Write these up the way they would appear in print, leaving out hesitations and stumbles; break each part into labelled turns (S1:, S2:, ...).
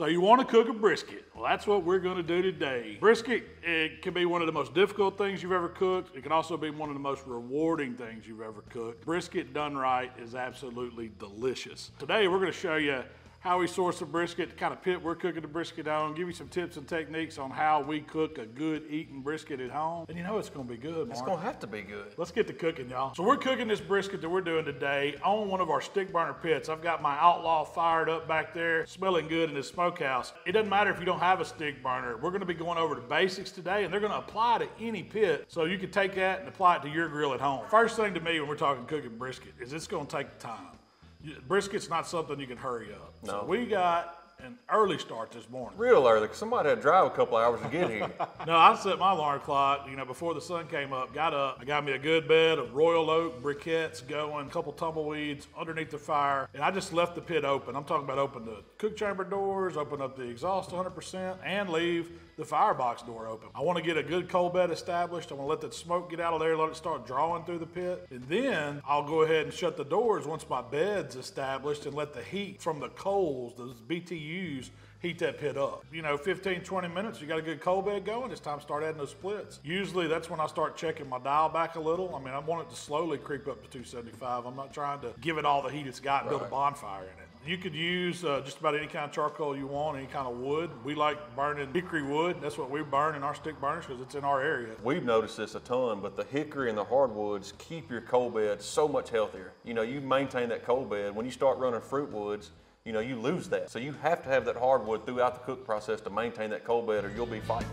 S1: So you want to cook a brisket. Well, that's what we're going to do today. Brisket, it can be one of the most difficult things you've ever cooked. It can also be one of the most rewarding things you've ever cooked. Brisket done right is absolutely delicious. Today we're going to show you how we source the brisket, the kind of pit we're cooking the brisket on, give you some tips and techniques on how we cook a good eating brisket at home. And you know it's gonna be good, Mark.
S2: It's gonna have to be good.
S1: Let's get to cooking, y'all. So we're cooking this brisket that we're doing today on one of our stick burner pits. I've got my Outlaw fired up back there, smelling good in this smokehouse. It doesn't matter if you don't have a stick burner. We're gonna be going over the basics today, and they're gonna apply to any pit. So you can take that and apply it to your grill at home. First thing to me when we're talking cooking brisket is it's gonna take time. Brisket's not something you can hurry up.
S2: No.
S1: So we got an early start this morning.
S2: Real early, because somebody had to drive a couple hours to get here.
S1: No, I set my alarm clock, before the sun came up, got up. I got me a good bed of royal oak briquettes going, a couple tumbleweeds underneath the fire, and I just left the pit open. I'm talking about open the cook chamber doors, open up the exhaust 100%, and leave the firebox door open. I want to get a good coal bed established. I want to let that smoke get out of there, let it start drawing through the pit, and then I'll go ahead and shut the doors once my bed's established and let the heat from the coals, those BTUs, heat that pit up. 15, 20 minutes, you got a good coal bed going, it's time to start adding those splits. Usually that's when I start checking my dial back a little. I want it to slowly creep up to 275. I'm not trying to give it all the heat it's got and build a bonfire in it. You could use just about any kind of charcoal you want, any kind of wood. We like burning hickory wood. That's what we burn in our stick burners because it's in our area.
S2: We've noticed this a ton, but the hickory and the hardwoods keep your coal bed so much healthier. You maintain that coal bed. When you start running fruit woods, you lose that. So you have to have that hardwood throughout the cook process to maintain that coal bed or you'll be fighting.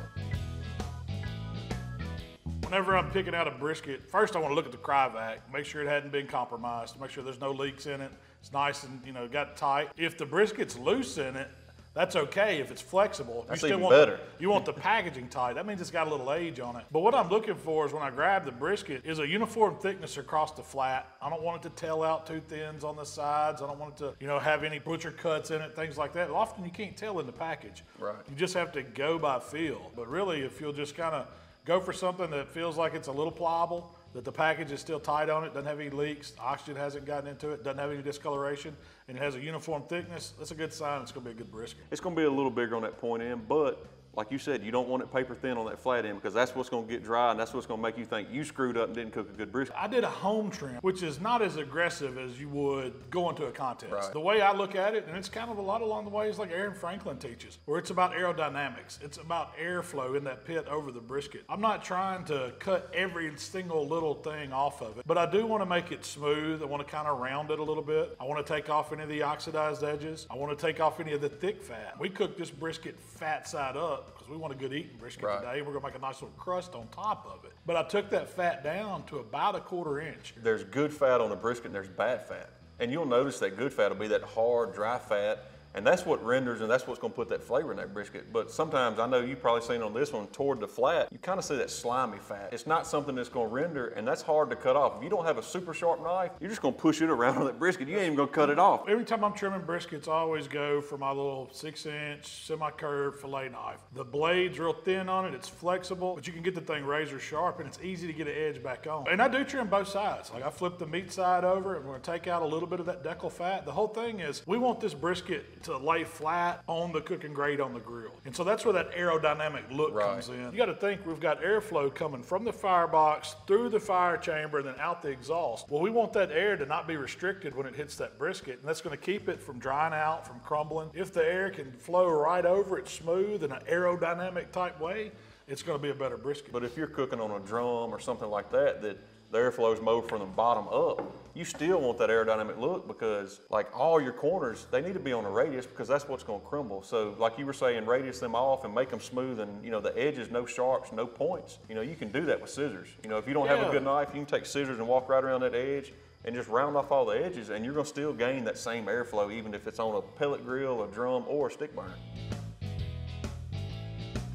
S1: Whenever I'm picking out a brisket, first I want to look at the cryovac, make sure it hadn't been compromised, make sure there's no leaks in it. It's nice and got tight. If the brisket's loose in it, that's okay. If it's flexible,
S2: that's
S1: you still
S2: even
S1: want
S2: better.
S1: You want the packaging tight. That means it's got a little age on it. But what I'm looking for is when I grab the brisket is a uniform thickness across the flat. I don't want it to tail out too thin on the sides. I don't want it to, have any butcher cuts in it, things like that. Often you can't tell in the package.
S2: Right.
S1: You just have to go by feel. But really, if you'll just kind of go for something that feels like it's a little pliable, that the package is still tight on it, doesn't have any leaks, oxygen hasn't gotten into it, doesn't have any discoloration, and it has a uniform thickness, that's a good sign it's going to be a good brisket.
S2: It's going to be a little bigger on that point end, but like you said, you don't want it paper thin on that flat end because that's what's going to get dry and that's what's going to make you think you screwed up and didn't cook a good brisket.
S1: I did a home trim, which is not as aggressive as you would go into a contest.
S2: Right.
S1: The way I look at it, and it's kind of a lot along the ways like Aaron Franklin teaches, where it's about aerodynamics. It's about airflow in that pit over the brisket. I'm not trying to cut every single little thing off of it, but I do want to make it smooth. I want to kind of round it a little bit. I want to take off any of the oxidized edges. I want to take off any of the thick fat. We cook this brisket fat side up because we want a good eating brisket today. We're gonna make a nice little crust on top of it. But I took that fat down to about a 1/4 inch.
S2: There's good fat on a brisket and there's bad fat. And you'll notice that good fat will be that hard, dry fat. And that's what renders and that's what's gonna put that flavor in that brisket. But sometimes, I know you've probably seen on this one, toward the flat, you kind of see that slimy fat. It's not something that's gonna render and that's hard to cut off. If you don't have a super sharp knife, you're just gonna push it around on that brisket. You ain't even gonna cut it off.
S1: Every time I'm trimming briskets, I always go for my little 6-inch semi-curved fillet knife. The blade's real thin on it, it's flexible, but you can get the thing razor sharp and it's easy to get an edge back on. And I do trim both sides. Like I flip the meat side over and we're gonna take out a little bit of that decal fat. The whole thing is we want this brisket to lay flat on the cooking grate on the grill. And so that's where that aerodynamic look comes in. You got to think we've got airflow coming from the firebox through the fire chamber and then out the exhaust. Well, we want that air to not be restricted when it hits that brisket, and that's going to keep it from drying out, from crumbling. If the air can flow right over it smooth in an aerodynamic type way, it's going to be a better brisket.
S2: But if you're cooking on a drum or something like that, that the airflow's mowed from the bottom up, you still want that aerodynamic look because like all your corners, they need to be on a radius because that's what's going to crumble. So like you were saying, radius them off and make them smooth and the edges, no sharps, no points. You can do that with scissors. If you don't have a good knife, you can take scissors and walk right around that edge and just round off all the edges and you're going to still gain that same airflow even if it's on a pellet grill, a drum, or a stick burner.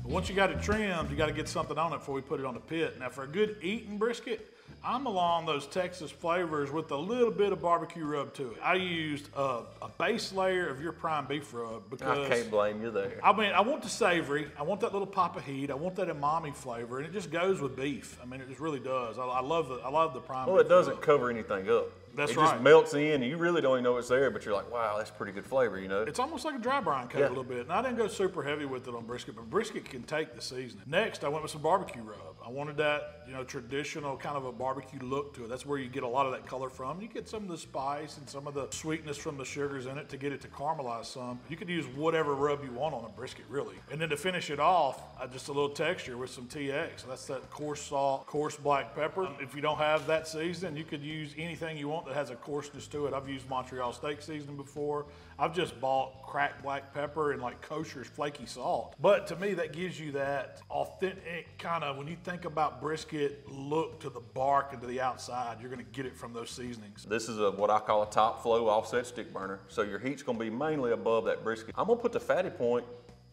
S1: Once you got it trimmed, you got to get something on it before we put it on the pit. Now for a good eating brisket, I'm along those Texas flavors with a little bit of barbecue rub to it. I used a base layer of your prime beef rub because
S2: I can't blame you there.
S1: I want the savory, I want that little pop of heat, I want that umami flavor, and it just goes with beef. It just really does. I love the prime beef
S2: Well, it doesn't
S1: rub.
S2: cover anything up.
S1: That's
S2: it
S1: right.
S2: just melts in, and you really don't even know it's there, but you're like, wow, that's pretty good flavor, you know?
S1: It's almost like a dry brine cut a little bit. And I didn't go super heavy with it on brisket, but brisket can take the seasoning. Next, I went with some barbecue rub. I wanted that, traditional kind of a barbecue look to it. That's where you get a lot of that color from. You get some of the spice and some of the sweetness from the sugars in it to get it to caramelize some. You could use whatever rub you want on a brisket, really. And then to finish it off, just a little texture with some TX. That's that coarse salt, coarse black pepper. If you don't have that seasoning, you could use anything you want that has a coarseness to it. I've used Montreal steak seasoning before. I've just bought cracked black pepper and like kosher flaky salt. But to me, that gives you that authentic kind of, when you think about brisket, look to the bark and to the outside, you're going to get it from those seasonings.
S2: This is what I call a top flow offset stick burner. So your heat's going to be mainly above that brisket. I'm going to put the fatty point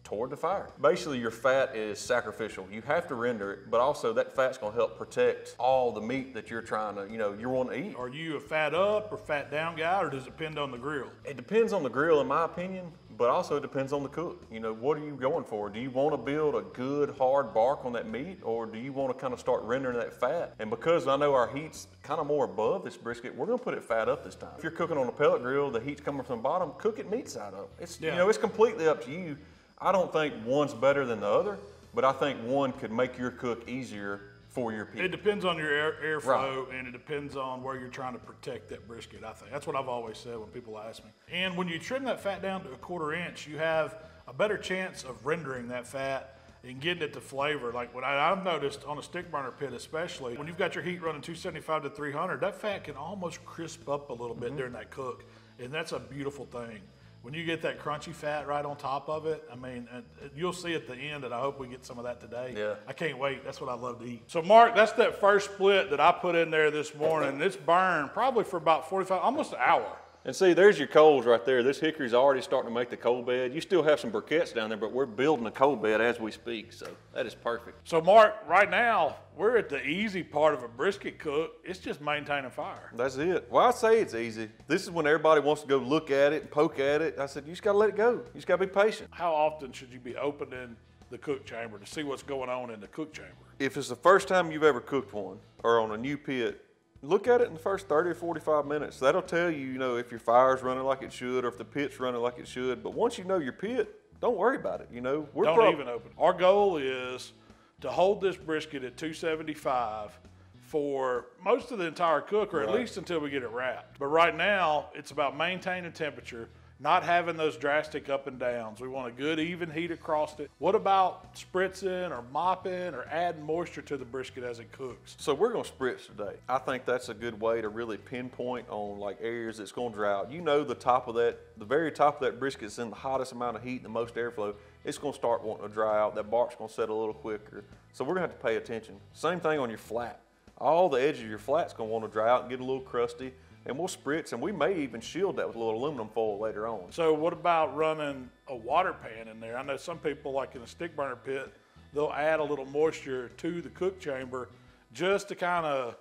S2: toward the fire. Basically, your fat is sacrificial. You have to render it, but also that fat's going to help protect all the meat that you're trying to, you want to eat.
S1: Are you a fat up or fat down guy, or does it depend on the grill?
S2: It depends on the grill, in my opinion, but also it depends on the cook. What are you going for? Do you want to build a good hard bark on that meat, or do you want to kind of start rendering that fat? And because I know our heat's kind of more above this brisket, we're going to put it fat up this time. If you're cooking on a pellet grill, the heat's coming from the bottom, cook it meat side up. It's it's completely up to you. I don't think one's better than the other, but I think one could make your cook easier for your people.
S1: It depends on your airflow, and it depends on where you're trying to protect that brisket, I think. That's what I've always said when people ask me. And when you trim that fat down to 1/4 inch, you have a better chance of rendering that fat and getting it to flavor. Like what I've noticed on a stick burner pit especially, when you've got your heat running 275 to 300, that fat can almost crisp up a little bit during that cook, and that's a beautiful thing. When you get that crunchy fat right on top of it, I mean, you'll see at the end, and I hope we get some of that today.
S2: Yeah.
S1: I can't wait. That's what I love to eat. So, Mark, that's that first split that I put in there this morning. It's burned probably for about 45, almost an hour.
S2: And see, there's your coals right there. This hickory's already starting to make the coal bed. You still have some briquettes down there, but we're building a coal bed as we speak, so that is perfect.
S1: So, Mark, right now, we're at the easy part of a brisket cook. It's just maintaining fire.
S2: That's it. Well, I say it's easy. This is when everybody wants to go look at it and poke at it. I said, you just got to let it go. You just got to be patient.
S1: How often should you be opening the cook chamber to see what's going on in the cook chamber?
S2: If it's the first time you've ever cooked one or on a new pit, look at it in the first 30 or 45 minutes. That'll tell you, if your fire's running like it should or if the pit's running like it should. But once you know your pit, don't worry about it. Don't
S1: even open. Our goal is to hold this brisket at 275 for most of the entire cook, or at least until we get it wrapped. But right now, it's about maintaining temperature, not having those drastic up and downs. We want a good even heat across it. What about spritzing or mopping or adding moisture to the brisket as it cooks?
S2: So we're going to spritz today. I think that's a good way to really pinpoint on like areas that's going to dry out. The top of that, the very top of that brisket is in the hottest amount of heat and the most airflow. It's going to start wanting to dry out. That bark's going to settle a little quicker. So we're going to have to pay attention. Same thing on your flat. All the edges of your flat's going to want to dry out and get a little crusty. And we'll spritz, and we may even shield that with a little aluminum foil later on.
S1: So what about running a water pan in there? I know some people, like in a stick burner pit, they'll add a little moisture to the cook chamber just to kind of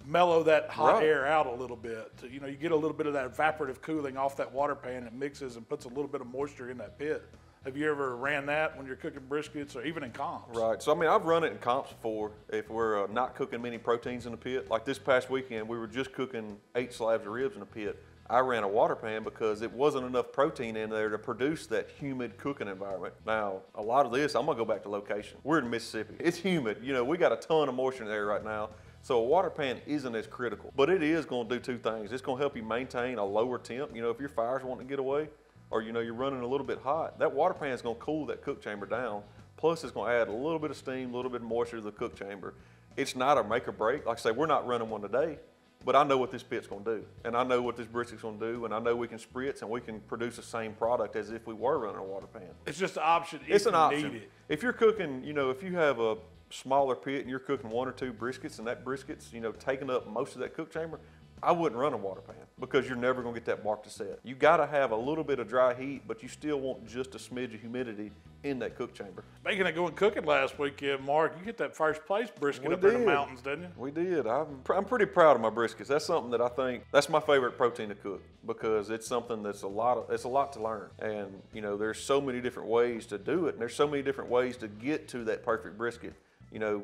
S1: mellow that hot air out a little bit. You get a little bit of that evaporative cooling off that water pan. It mixes and puts a little bit of moisture in that pit. Have you ever ran that when you're cooking briskets or even in comps?
S2: Right. So, I've run it in comps before if we're not cooking many proteins in the pit. Like this past weekend, we were just cooking 8 slabs of ribs in the pit. I ran a water pan because it wasn't enough protein in there to produce that humid cooking environment. Now, a lot of this, I'm going to go back to location. We're in Mississippi. It's humid. We got a ton of moisture in there right now. So a water pan isn't as critical. But it is going to do 2 things. It's going to help you maintain a lower temp. If your fire's wanting to get away, or you're running a little bit hot, that water pan is going to cool that cook chamber down. Plus, it's going to add a little bit of steam, a little bit of moisture to the cook chamber. It's not a make or break. Like I say, we're not running one today, but I know what this pit's going to do, and I know what this brisket's going to do, and I know we can spritz and we can produce the same product as if we were running a water pan.
S1: It's just an option.
S2: It's an option. If you're cooking, if you have a smaller pit and you're cooking 1 or 2 briskets, and that brisket's taking up most of that cook chamber, I wouldn't run a water pan because you're never going to get that bark to set. You got to have a little bit of dry heat, but you still want just a smidge of humidity in that cook chamber.
S1: Speaking of going cooking last weekend, Mark, you get that first place brisket up in the mountains, didn't you?
S2: We did. I'm pretty proud of my briskets. That's something that I think, that's my favorite protein to cook because it's something that's it's a lot to learn. And, there's so many different ways to do it, and there's so many different ways to get to that perfect brisket.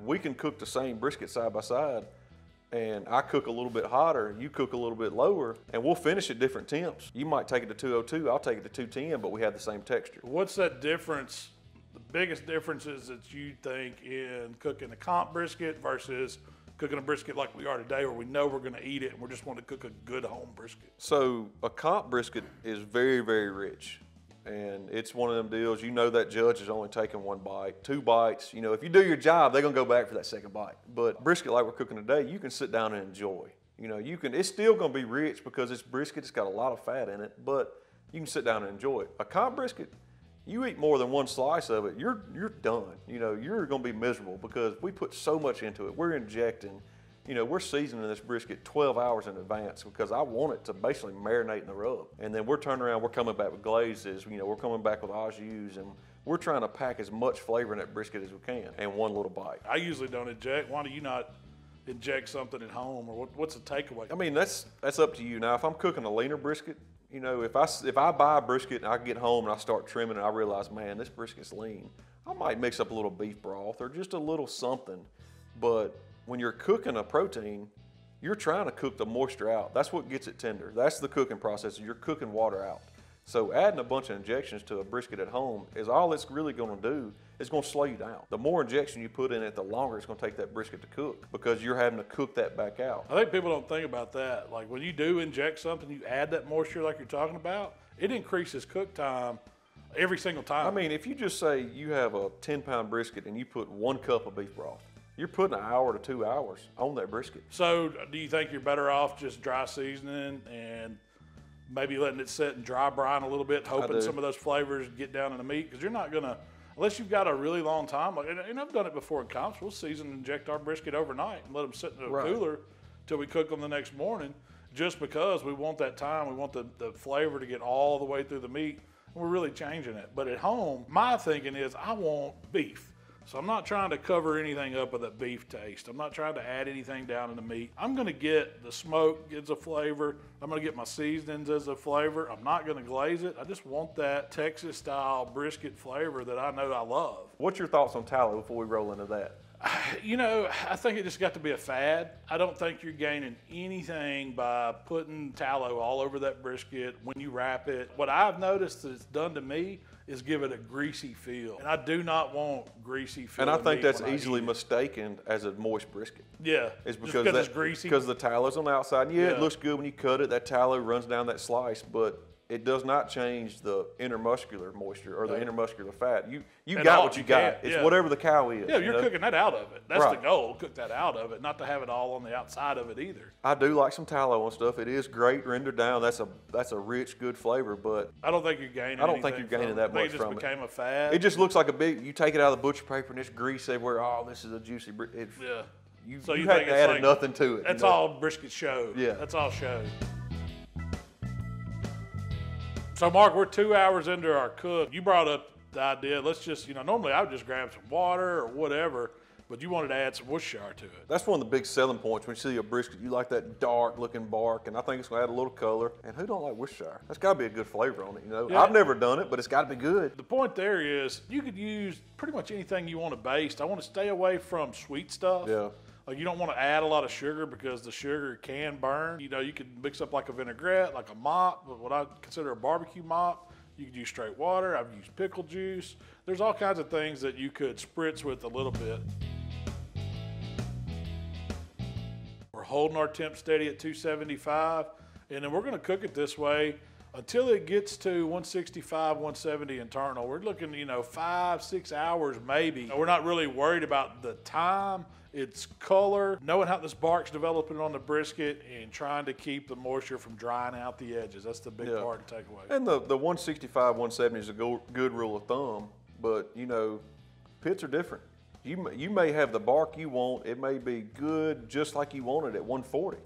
S2: We can cook the same brisket side by side, and I cook a little bit hotter and you cook a little bit lower, and we'll finish at different temps. You might take it to 202, I'll take it to 210, but we have the same texture.
S1: What's that difference, the biggest differences that you think in cooking a comp brisket versus cooking a brisket like we are today, where we know we're going to eat it and we're just wanting to cook a good home brisket?
S2: So a comp brisket is very, very rich. And it's one of them deals, you know that judge is only taking 1 bite, 2 bites. You know, if you do your job, they're going to go back for that second bite. But brisket like we're cooking today, you can sit down and enjoy. You know, it's still going to be rich because it's brisket, it's got a lot of fat in it, but you can sit down and enjoy it. A comp brisket, you eat more than 1 slice of it, you're done. You know, you're going to be miserable because we put so much into it. We're injecting, you know, we're seasoning this brisket 12 hours in advance because I want it to basically marinate in the rub. And then we're turning around, we're coming back with glazes, you know, we're coming back with au jus, and we're trying to pack as much flavor in that brisket as we can in 1 little bite.
S1: I usually don't inject. Why do you not inject something at home, or what's the takeaway?
S2: I mean, that's up to you. Now, if I'm cooking a leaner brisket, you know, if I buy a brisket and I get home and I start trimming and I realize, man, this brisket's lean, I might mix up a little beef broth or just a little something. But when you're cooking a protein, you're trying to cook the moisture out. That's what gets it tender. That's the cooking process. You're cooking water out. So adding a bunch of injections to a brisket at home is all it's really going to do. It's going to slow you down. The more injection you put in it, the longer it's going to take that brisket to cook because you're having to cook that back out.
S1: I think people don't think about that. Like when you do inject something, you add that moisture like you're talking about, it increases cook time every single time.
S2: I mean, if you just say you have a 10-pound brisket and you put 1 cup of beef broth, you're putting 1 hour to 2 hours on that brisket.
S1: So do you think you're better off just dry seasoning and maybe letting it sit and dry brine a little bit, hoping some of those flavors get down in the meat? Because you're not going to, unless you've got a really long time, and I've done it before in comps, we'll season and inject our brisket overnight and let them sit in a cooler till we cook them the next morning, just because we want that time, we want the flavor to get all the way through the meat, and we're really changing it. But at home, my thinking is I want beef. So I'm not trying to cover anything up with that beef taste. I'm not trying to add anything down in the meat. I'm going to get the smoke as a flavor. I'm going to get my seasonings as a flavor. I'm not going to glaze it. I just want that Texas-style brisket flavor that I know I love.
S2: What's your thoughts on tallow before we roll into that?
S1: You know, I think it just got to be a fad. I don't think you're gaining anything by putting tallow all over that brisket when you wrap it. What I've noticed that it's done to me is give it a greasy feel. And I do not want greasy feel.
S2: And I think that's easily mistaken as a moist brisket.
S1: Yeah.
S2: It's because
S1: it's greasy.
S2: Because the tallow's on the outside. Yeah, it looks good when you cut it. That tallow runs down that slice, but it does not change the intermuscular moisture or the intermuscular fat. You got what you got. It's whatever the cow is.
S1: Yeah, you're cooking that out of it. That's the goal, cook that out of it, not to have it all on the outside of it either.
S2: I do like some tallow on stuff. It is great rendered down. That's a rich, good flavor, but
S1: I don't think you're gaining
S2: I don't think you're gaining that much from it.
S1: It just became a fad.
S2: It just looks like a big, you take it out of the butcher paper and it's grease everywhere. Oh, this is a juicy brisket.
S1: Yeah.
S2: You had to add nothing to it.
S1: That's all brisket show.
S2: Yeah.
S1: That's all show. So, Mark, we're 2 hours into our cook. You brought up the idea, let's just, normally I would just grab some water or whatever, but you wanted to add some Worcestershire to it.
S2: That's one of the big selling points when you see a brisket. You like that dark-looking bark, and I think it's going to add a little color. And who don't like Worcestershire? That's got to be a good flavor on it,
S1: Yeah.
S2: I've never done it, but it's got to be good.
S1: The point there is you could use pretty much anything you want to baste. I want to stay away from sweet stuff.
S2: Yeah.
S1: Like you don't want to add a lot of sugar because the sugar can burn. You could mix up like a vinaigrette, like a mop, what I consider a barbecue mop. You could use straight water. I've used pickle juice. There's all kinds of things that you could spritz with a little bit. We're holding our temp steady at 275, and then we're going to cook it this way until it gets to 165, 170 internal. We're looking, 5-6 hours maybe. We're not really worried about the time. It's color, knowing how this bark's developing on the brisket, and trying to keep the moisture from drying out the edges. That's the big part and takeaway.
S2: And the 165, 170 is a good rule of thumb, but, pits are different. You may have the bark you want. It may be good just like you want it at 140.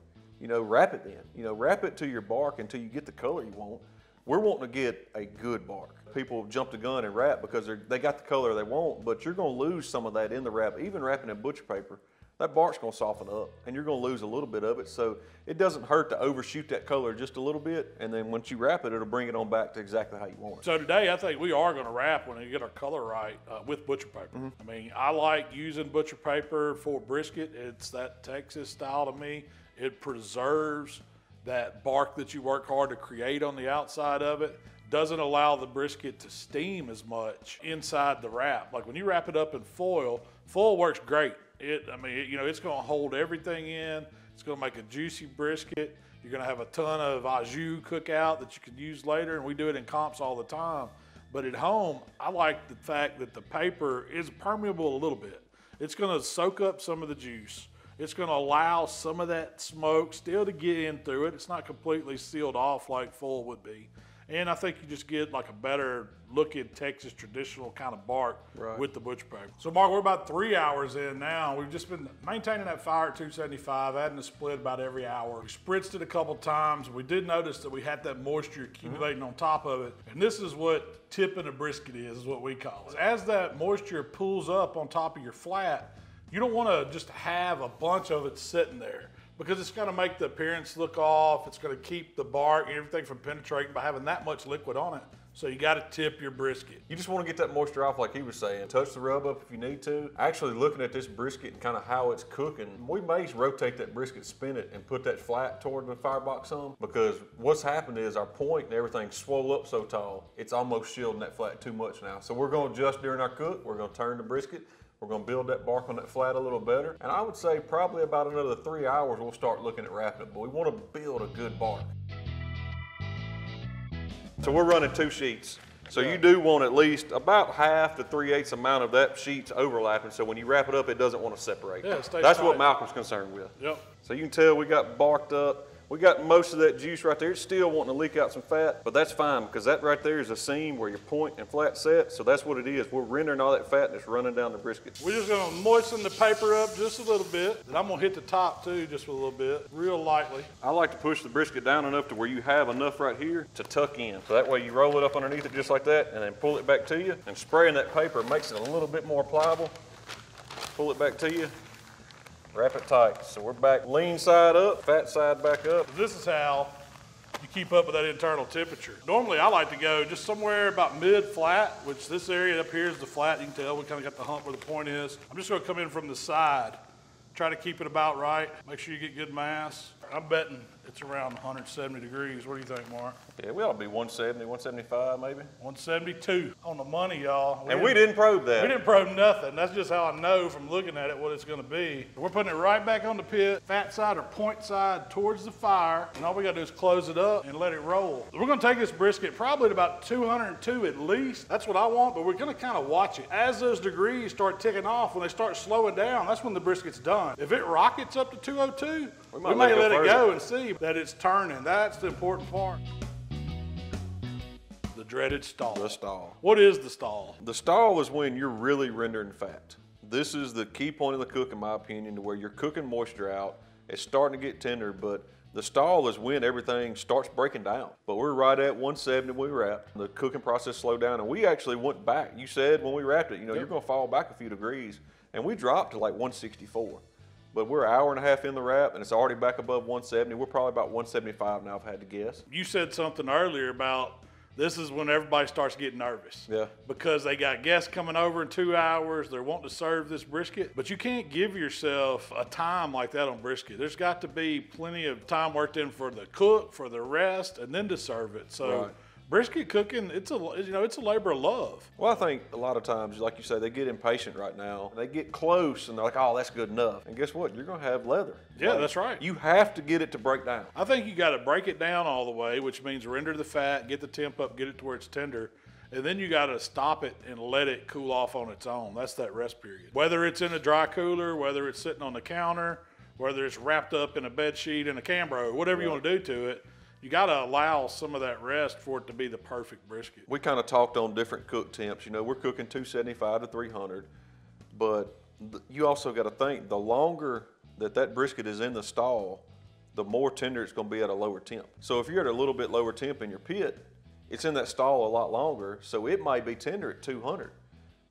S2: Wrap it then. Wrap it to your bark until you get the color you want. We're wanting to get a good bark. People jump the gun and wrap because they got the color they want, but you're going to lose some of that in the wrap. Even wrapping in butcher paper, that bark's gonna soften up and you're gonna lose a little bit of it. So it doesn't hurt to overshoot that color just a little bit, and then once you wrap it, it'll bring it on back to exactly how you want it.
S1: So today, I think we are gonna wrap when we get our color right with butcher paper. I mean, I like using butcher paper for brisket. It's that Texas style to me. It preserves that bark that you work hard to create on the outside of it. Doesn't allow the brisket to steam as much inside the wrap. Like when you wrap it up in foil works great. It's gonna hold everything in. It's gonna make a juicy brisket. You're gonna have a ton of au jus cookout that you can use later, and we do it in comps all the time. But at home, I like the fact that the paper is permeable a little bit. It's gonna soak up some of the juice. It's gonna allow some of that smoke still to get in through it. It's not completely sealed off like foil would be. And I think you just get like a better looking Texas traditional kind of bark with the butcher paper. So Mark, we're about 3 hours in now. We've just been maintaining that fire at 275, adding the split about every hour. We spritzed it a couple times. We did notice that we had that moisture accumulating on top of it. And this is what tipping a brisket is what we call it. As that moisture pulls up on top of your flat, you don't want to just have a bunch of it sitting there, because it's going to make the appearance look off. It's going to keep the bark and everything from penetrating by having that much liquid on it. So you got to tip your brisket.
S2: You just want to get that moisture off like he was saying. Touch the rub up if you need to. Actually looking at this brisket and kind of how it's cooking, we may rotate that brisket, spin it, and put that flat toward the firebox some, because what's happened is our point and everything swole up so tall, it's almost shielding that flat too much now. So we're going to adjust during our cook. We're going to turn the brisket. We're going to build that bark on that flat a little better. And I would say probably about another 3 hours we'll start looking at wrapping it. But we want to build a good bark. So we're running 2 sheets. So you do want at least about half to 3/8 amount of that sheet's overlapping. So when you wrap it up, it doesn't want to separate.
S1: Yeah, it stays
S2: That's
S1: tight.
S2: what Malcolm's concerned with.
S1: Yep.
S2: So you can tell we got barked up. We got most of that juice right there. It's still wanting to leak out some fat, but that's fine because that right there is a seam where your point and flat set. So that's what it is. We're rendering all that fat and it's running down the brisket.
S1: We're just going to moisten the paper up just a little bit. And I'm going to hit the top too just with a little bit, real lightly.
S2: I like to push the brisket down enough to where you have enough right here to tuck in. So that way you roll it up underneath it just like that and then pull it back to you. And spraying that paper makes it a little bit more pliable. Pull it back to you. Wrap it tight. So we're back lean side up, fat side back up.
S1: This is how you keep up with that internal temperature. Normally I like to go just somewhere about mid-flat, which this area up here is the flat. You can tell we kind of got the hump where the point is. I'm just going to come in from the side, try to keep it about right. Make sure you get good mass. I'm betting it's around 170 degrees. What do you think, Mark?
S2: Yeah, we ought to be 170, 175 maybe.
S1: 172 on the money, y'all.
S2: And we didn't probe that.
S1: We didn't probe nothing. That's just how I know from looking at it what it's going to be. We're putting it right back on the pit, fat side or point side towards the fire, and all we got to do is close it up and let it roll. We're going to take this brisket probably at about 202 at least. That's what I want, but we're going to kind of watch it. As those degrees start ticking off, when they start slowing down, that's when the brisket's done. If it rockets up to 202, we may let it go and see that it's turning. That's the important part. The dreaded stall.
S2: The stall.
S1: What is the stall?
S2: The stall is when you're really rendering fat. This is the key point of the cook, in my opinion, to where you're cooking moisture out. It's starting to get tender, but the stall is when everything starts breaking down. But we're right at 170 when we wrapped. The cooking process slowed down, and we actually went back. You said when we wrapped it, you're going to fall back a few degrees, and we dropped to like 164. But we're an hour and a half in the wrap, and it's already back above 170. We're probably about 175 now, if I had to guess.
S1: You said something earlier about this is when everybody starts getting nervous.
S2: Yeah.
S1: Because they got guests coming over in 2 hours. They're wanting to serve this brisket. But you can't give yourself a time like that on brisket. There's got to be plenty of time worked in for the cook, for the rest, and then to serve it. So.
S2: Right.
S1: Brisket cooking, it's a labor of love.
S2: Well, I think a lot of times, like you say, they get impatient right now. They get close and they're like, oh, that's good enough. And guess what? You're going to have leather.
S1: Yeah, that's right.
S2: You have to get it to break down.
S1: I think you got to break it down all the way, which means render the fat, get the temp up, get it to where it's tender. And then you got to stop it and let it cool off on its own. That's that rest period. Whether it's in a dry cooler, whether it's sitting on the counter, whether it's wrapped up in a bed sheet in a Cambro, whatever you want to do to it, you got to allow some of that rest for it to be the perfect brisket.
S2: We kind of talked on different cook temps. We're cooking 275 to 300, but you also got to think the longer that brisket is in the stall, the more tender it's going to be at a lower temp. So if you're at a little bit lower temp in your pit, it's in that stall a lot longer, so it might be tender at 200.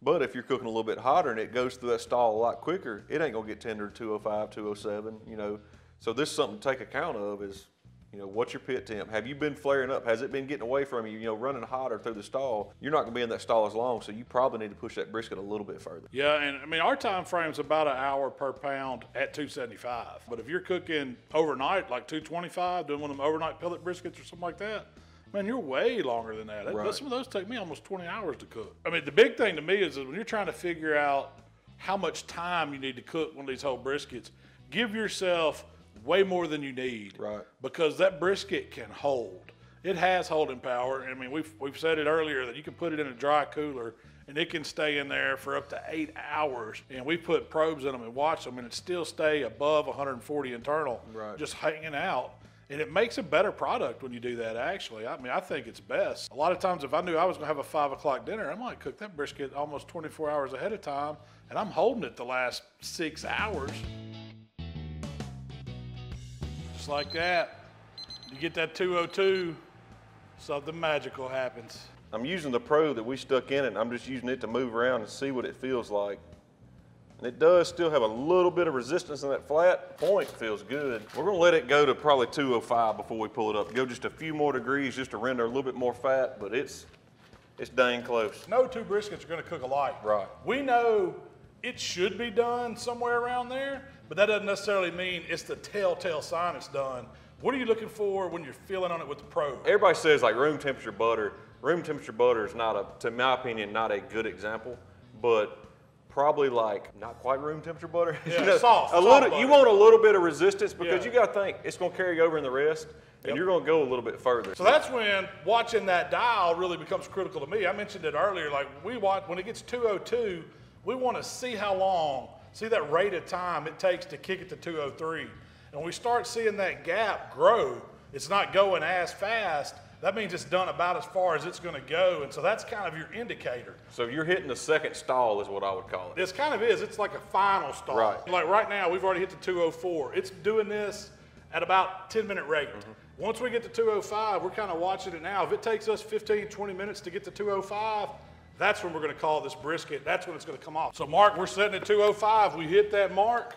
S2: But if you're cooking a little bit hotter and it goes through that stall a lot quicker, it ain't gonna get tender to 205, 207, you know. So this is something to take account of is, you know, what's your pit temp? Have you been flaring up? Has it been getting away from you, you know, running hotter through the stall? You're not gonna be in that stall as long, so you probably need to push that brisket a little bit further.
S1: Yeah, and I mean, our time frame's about an hour per pound at 275. But if you're cooking overnight, like 225, doing one of them overnight pellet briskets or something like that, man, you're way longer than that.
S2: Right.
S1: Some of those take me almost 20 hours to cook. I mean, the big thing to me is that when you're trying to figure out how much time you need to cook one of these whole briskets, give yourself way more than you need.
S2: Right.
S1: Because that brisket can hold. It has holding power. I mean, we've said it earlier that you can put it in a dry cooler and it can stay in there for up to 8 hours. And we put probes in them and watch them and it still stay above 140 internal,
S2: right,
S1: just hanging out. And it makes a better product when you do that, actually. I mean, I think it's best. A lot of times if I knew I was gonna have a 5 o'clock dinner, I might cook that brisket almost 24 hours ahead of time, and I'm holding it the last 6 hours. Just like that. You get that 202, something magical happens.
S2: I'm using the probe that we stuck in it, and I'm just using it to move around and see what it feels like. And it does still have a little bit of resistance in that flat. Point feels good. We're gonna let it go to probably 205 before we pull it up. Go just a few more degrees just to render a little bit more fat, but it's dang close.
S1: No two briskets are gonna cook alike.
S2: Right.
S1: We know it should be done somewhere around there, but that doesn't necessarily mean it's the telltale sign it's done. What are you looking for when you're feeling on it with the probe?
S2: Everybody says like room temperature butter. Room temperature butter is not to my opinion, not a good example, but probably like not quite room temperature butter.
S1: Yeah,
S2: you know,
S1: soft
S2: butter. You want a little bit of resistance because
S1: yeah,
S2: you got to think it's going to carry over in the rest, and
S1: yep,
S2: you're going to go a little bit further.
S1: So that's when watching that dial really becomes critical to me. I mentioned it earlier. Like we watch when it gets 202, we want to see how long, see that rate of time it takes to kick it to 203. And when we start seeing that gap grow, it's not going as fast. That means it's done about as far as it's going to go, and so that's kind of your indicator.
S2: So you're hitting the second stall is what I would call it.
S1: This kind of is. It's like a final stall.
S2: Right.
S1: Like right now, we've already hit the 204. It's doing this at about 10-minute rate.
S2: Mm-hmm.
S1: Once we get to 205, we're kind of watching it now. If it takes us 15, 20 minutes to get to 205, that's when we're going to call this brisket. That's when it's going to come off. So, Mark, we're sitting at 205. We hit that mark.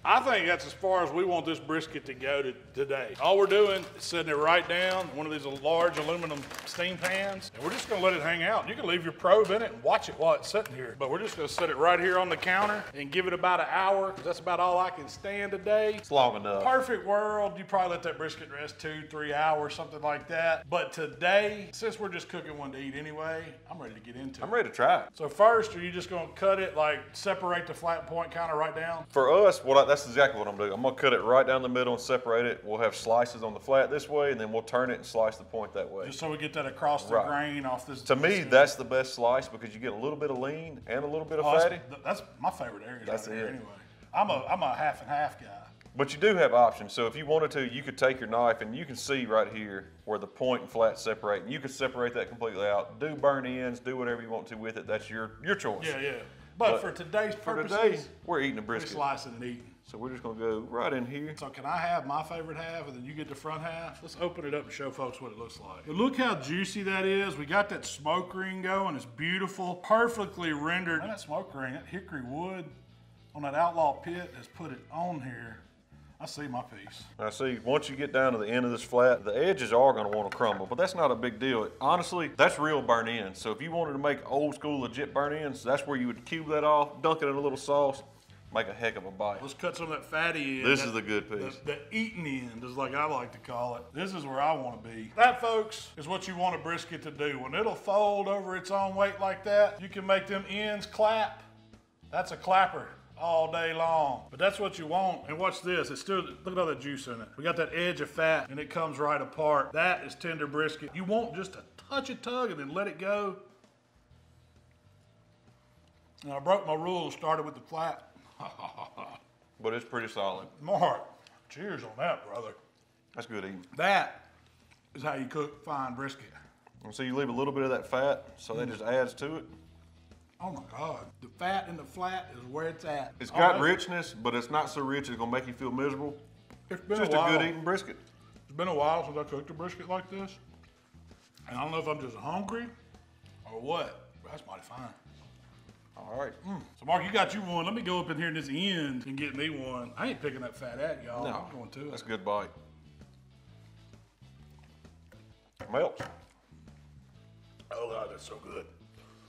S1: I think that's as far as we want this brisket to go today. All we're doing is setting it right down, one of these large aluminum steam pans, and we're just gonna let it hang out. You can leave your probe in it and watch it while it's sitting here. But we're just gonna set it right here on the counter and give it about an hour, because that's about all I can stand today.
S2: It's long enough.
S1: Perfect world, you probably let that brisket rest 2-3 hours, something like that. But today, since we're just cooking one to eat anyway, I'm ready to get into it.
S2: I'm ready to try it.
S1: So first, are you just gonna cut it, like separate the flat point kind of right down?
S2: For us, that's exactly what I'm doing. I'm gonna cut it right down the middle and separate it. We'll have slices on the flat this way, and then we'll turn it and slice the point that way.
S1: Just so we get that across the
S2: Right.
S1: grain off this.
S2: To me, that's the best slice because you get a little bit of lean and a little bit of fatty.
S1: That's my favorite area.
S2: That's
S1: right there
S2: it.
S1: anyway. I'm a half and half guy.
S2: But you do have options. So if you wanted to, you could take your knife and you can see right here where the point and flat separate. And you could separate that completely out. Do burn ends, do whatever you want to with it. That's your choice.
S1: Yeah. But for today's purposes,
S2: today, we're eating a
S1: we're
S2: brisket.
S1: slicing and eating.
S2: So we're just gonna go right in here.
S1: So can I have my favorite half and then you get the front half? Let's open it up and show folks what it looks like. But look how juicy that is. We got that smoke ring going. It's beautiful, perfectly rendered. And that smoke ring, that hickory wood on that outlaw pit has put it on here. I see my piece.
S2: Now see, once you get down to the end of this flat, the edges are gonna wanna crumble, but that's not a big deal. Honestly, that's real burn ends. So if you wanted to make old school legit burn ends, that's where you would cube that off, dunk it in a little sauce, make a heck of a bite.
S1: Let's cut some of that fatty end.
S2: This is the good piece.
S1: The eating end is like I like to call it. This is where I want to be. That, folks, is what you want a brisket to do. When it'll fold over its own weight like that, you can make them ends clap. That's a clapper all day long. But that's what you want. And watch this. It's still, look at all that juice in it. We got that edge of fat and it comes right apart. That is tender brisket. You want just a touch of tug and then let it go. And I broke my rule and started with the flat.
S2: But it's pretty solid.
S1: Mark, cheers on that, brother.
S2: That's good eating.
S1: That is how you cook fine brisket.
S2: And so you leave a little bit of that fat, so that just adds to it.
S1: Oh my God. The fat in the flat is where it's at.
S2: It's got richness, but it's not so rich it's gonna make you feel miserable.
S1: It's been
S2: Just
S1: a while.
S2: good eating brisket.
S1: It's been a while since I cooked a brisket like this. And I don't know if I'm just hungry or what, but that's mighty fine.
S2: All right.
S1: So Mark, you got you one. Let me go up in here in this end and get me one. I ain't picking that fat at y'all.
S2: No,
S1: I'm going to it.
S2: That's a good bite. It melts.
S1: Oh God, that's so good.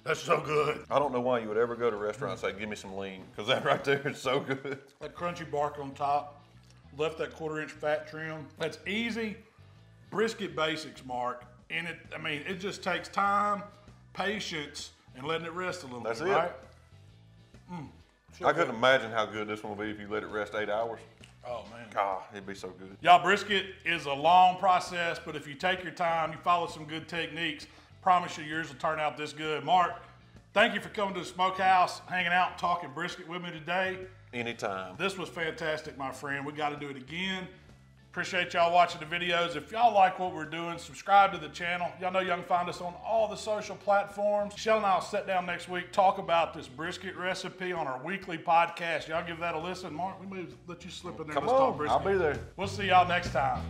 S1: That's so good.
S2: I don't know why you would ever go to a restaurant and say, give me some lean, because that right there is so good.
S1: That crunchy bark on top, left that 1/4-inch fat trim. That's easy brisket basics, Mark. And it just takes time, patience, and letting it rest a little
S2: That's
S1: bit,
S2: it.
S1: right?
S2: I couldn't imagine how good this one would be if you let it rest 8 hours.
S1: Oh man.
S2: God, it'd be so good.
S1: Y'all, brisket is a long process, but if you take your time, you follow some good techniques, promise you yours will turn out this good. Mark, thank you for coming to the smokehouse, hanging out and talking brisket with me today.
S2: Anytime.
S1: This was fantastic, my friend. We got to do it again. Appreciate y'all watching the videos. If y'all like what we're doing, subscribe to the channel. Y'all know y'all can find us on all the social platforms. Shell and I will sit down next week, talk about this brisket recipe on our weekly podcast. Y'all give that a listen. Mark, we may let you slip in there.
S2: Come
S1: Let's talk
S2: on,
S1: brisket.
S2: I'll be there.
S1: We'll see y'all next time.